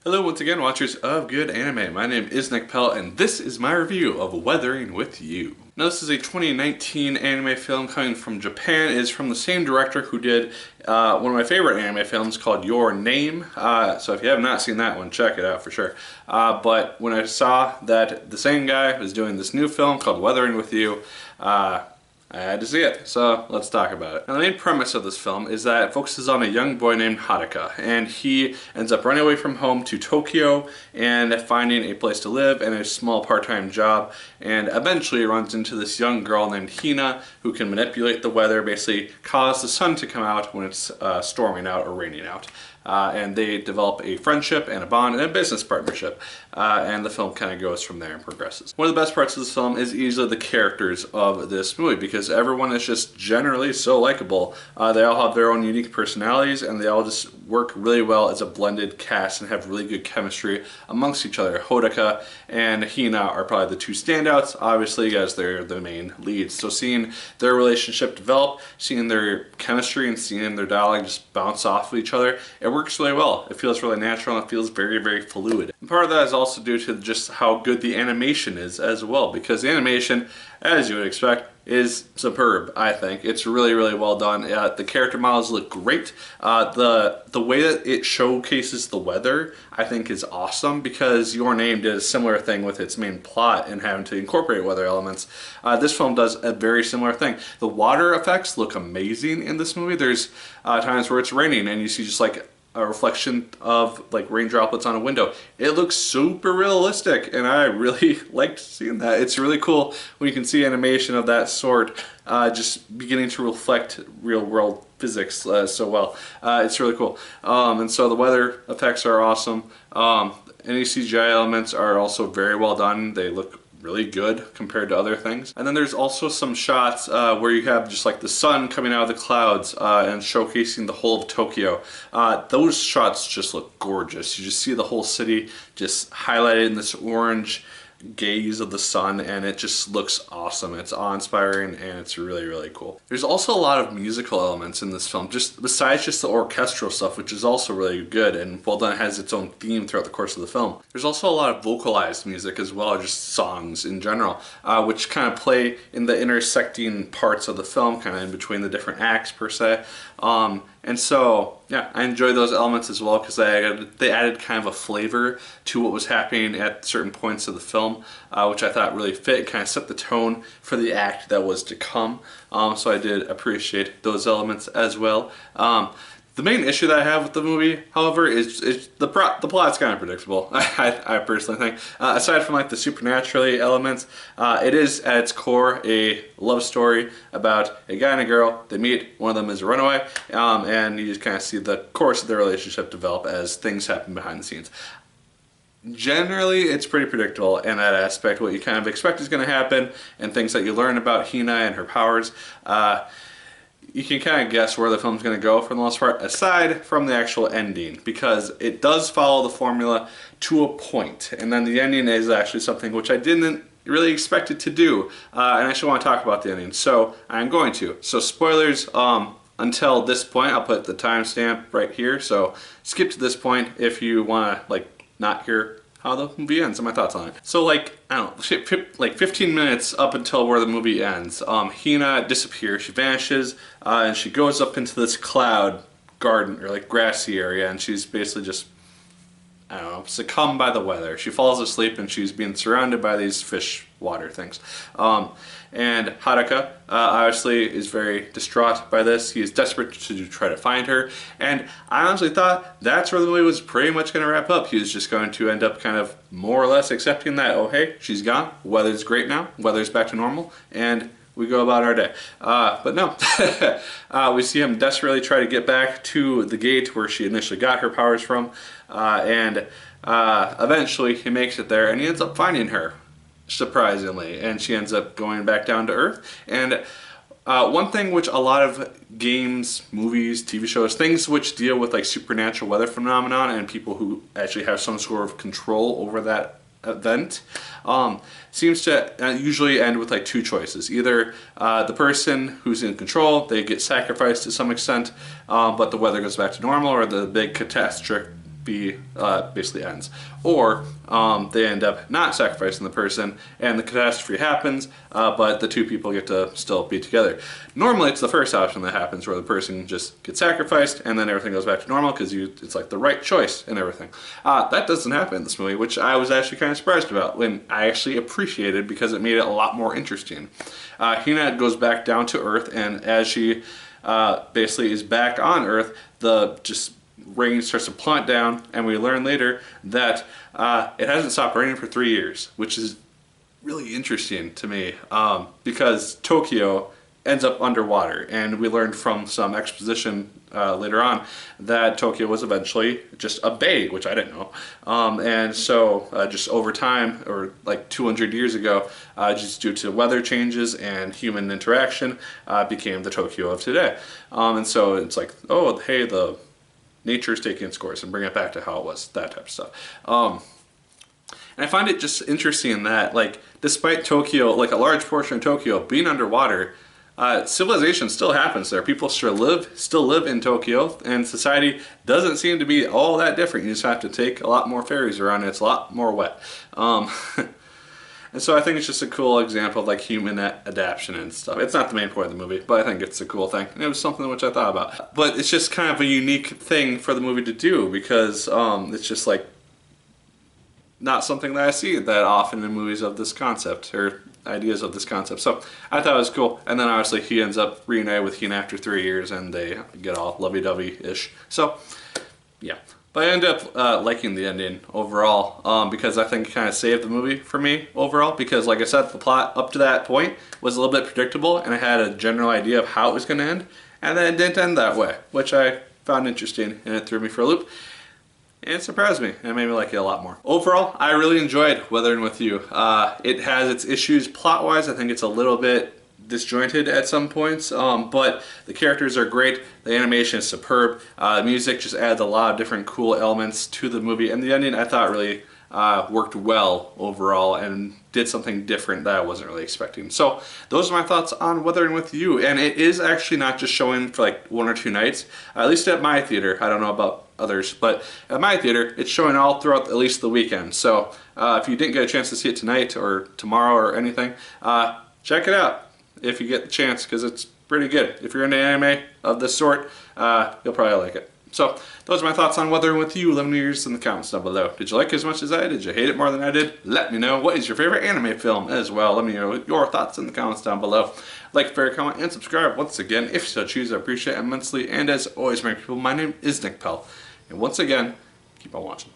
Hello once again, watchers of good anime. My name is Nick Pell and this is my review of Weathering with You. Now this is a 2019 anime film coming from Japan. It is from the same director who did one of my favorite anime films called Your Name. So if you have not seen that one, check it out for sure. But when I saw that the same guy was doing this new film called Weathering with You, I had to see it, so let's talk about it. Now the main premise of this film is that it focuses on a young boy named Hodaka, and he ends up running away from home to Tokyo and finding a place to live and a small part-time job, and eventually runs into this young girl named Hina who can manipulate the weather, basically cause the sun to come out when it's storming out or raining out. And they develop a friendship and a bond and a business partnership. And the film kind of goes from there and progresses. One of the best parts of this film is easily the characters of this movie because everyone is just generally so likable. They all have their own unique personalities and they all just work really well as a blended cast and have really good chemistry amongst each other. Hodaka and Hina are probably the two standouts, obviously, as they're the main leads. So seeing their relationship develop, seeing their chemistry and seeing their dialogue just bounce off of each other, it works really well. It feels really natural and it feels very, very fluid. And part of that is also due to just how good the animation is as well, because the animation, as you would expect, is superb, I think. It's really, really well done. The character models look great. The way that it showcases the weather, I think, is awesome because Your Name did a similar thing with its main plot and having to incorporate weather elements. This film does a very similar thing. The water effects look amazing in this movie. There's times where it's raining and you see just like a reflection of like rain droplets on a window. It looks super realistic and I really liked seeing that. It's really cool when you can see animation of that sort just beginning to reflect real world physics so well. It's really cool. And so the weather effects are awesome. Any CGI elements are also very well done. They look really good compared to other things. And then there's also some shots where you have just like the sun coming out of the clouds and showcasing the whole of Tokyo. Those shots just look gorgeous. You just see the whole city just highlighted in this orange gaze of the sun and it just looks awesome. It's awe-inspiring and it's really, really cool. There's also a lot of musical elements in this film, just besides just the orchestral stuff, which is also really good and well done. It has its own theme throughout the course of the film. There's also a lot of vocalized music as well, just songs in general, which kind of play in the intersecting parts of the film, kind of in between the different acts per se. And so, yeah, I enjoy those elements as well because they added kind of a flavor to what was happening at certain points of the film, which I thought really fit, kind of set the tone for the act that was to come. So I did appreciate those elements as well. The main issue that I have with the movie, however, is the plot's kind of predictable, I personally think. Aside from like the supernaturally elements, it is at its core a love story about a guy and a girl. They meet, one of them is a runaway, and you just kind of see the course of their relationship develop as things happen behind the scenes. Generally, it's pretty predictable in that aspect. What you kind of expect is going to happen and things that you learn about Hina and her powers. You can kind of guess where the film's going to go for the most part, aside from the actual ending, because it does follow the formula to a point, and then the ending is actually something which I didn't really expect it to do, and I actually want to talk about the ending, so I'm going to. So spoilers until this point. I'll put the timestamp right here, so skip to this point if you want to like not hear how the movie ends and my thoughts on it. So like, I don't know, like 15 minutes up until where the movie ends, Hina disappears, she vanishes, and she goes up into this cloud garden or like grassy area and she's basically just, I don't know, succumbed by the weather. She falls asleep and she's being surrounded by these fish water things. And Hodaka obviously is very distraught by this. He is desperate to try to find her. And I honestly thought that's where the movie was pretty much going to wrap up. He was just going to end up kind of more or less accepting that, oh hey, she's gone. Weather's great now. Weather's back to normal. And we go about our day. But no, we see him desperately try to get back to the gate where she initially got her powers from. And eventually he makes it there and he ends up finding her, surprisingly, and she ends up going back down to Earth. And one thing which a lot of games, movies, TV shows, things which deal with like supernatural weather phenomenon and people who actually have some sort of control over that event, seems to usually end with like two choices. Either the person who's in control, they get sacrificed to some extent, but the weather goes back to normal, or the big basically ends. Or they end up not sacrificing the person and the catastrophe happens, but the two people get to still be together. Normally it's the first option that happens, where the person just gets sacrificed and then everything goes back to normal because it's like the right choice and everything. That doesn't happen in this movie, which I was actually kind of surprised about, when I actually appreciated, because it made it a lot more interesting. Hina goes back down to Earth, and as she basically is back on Earth, the rain starts to plummet down, and we learn later that it hasn't stopped raining for 3 years, which is really interesting to me, because Tokyo ends up underwater, and we learned from some exposition later on that Tokyo was eventually just a bay, which I didn't know. And so just over time, or like 200 years ago, just due to weather changes and human interaction, became the Tokyo of today. And so it's like, oh, hey, the nature's taking its course and bring it back to how it was, that type of stuff. And I find it just interesting that, like, despite Tokyo, like a large portion of Tokyo being underwater, civilization still happens there. People still live in Tokyo, and society doesn't seem to be all that different. You just have to take a lot more ferries around, and it's a lot more wet. And so I think it's just a cool example of like human adaptation and stuff. It's not the main point of the movie, but I think it's a cool thing. And it was something which I thought about. But it's just kind of a unique thing for the movie to do, because it's just like not something that I see that often in movies of this concept, or ideas of this concept. So I thought it was cool. And then obviously he ends up reunited with Hina after 3 years, and they get all lovey-dovey-ish. So yeah. But I ended up liking the ending overall, because I think it kind of saved the movie for me overall, because like I said, the plot up to that point was a little bit predictable, and I had a general idea of how it was going to end, and then it didn't end that way, which I found interesting, and it threw me for a loop. And it surprised me, and it made me like it a lot more. Overall, I really enjoyed Weathering With You. It has its issues plot-wise. I think it's a little bit disjointed at some points, but the characters are great. The animation is superb. The music just adds a lot of different cool elements to the movie, and the ending I thought really worked well overall and did something different that I wasn't really expecting. So those are my thoughts on Weathering With You, and it is actually not just showing for like 1 or 2 nights, at least at my theater. I don't know about others, but at my theater it's showing all throughout at least the weekend. So if you didn't get a chance to see it tonight or tomorrow or anything, check it out if you get the chance, because it's pretty good. If you're into anime of this sort, you'll probably like it. So those are my thoughts on Weathering With You. Let me know yours in the comments down below. Did you like it as much as I did? Did you hate it more than I did? Let me know. What is your favorite anime film as well? Let me know your thoughts in the comments down below. Like, favorite, comment, and subscribe once again if you so choose. I appreciate it immensely. And as always, my people, my name is Nick Pell. And once again, keep on watching.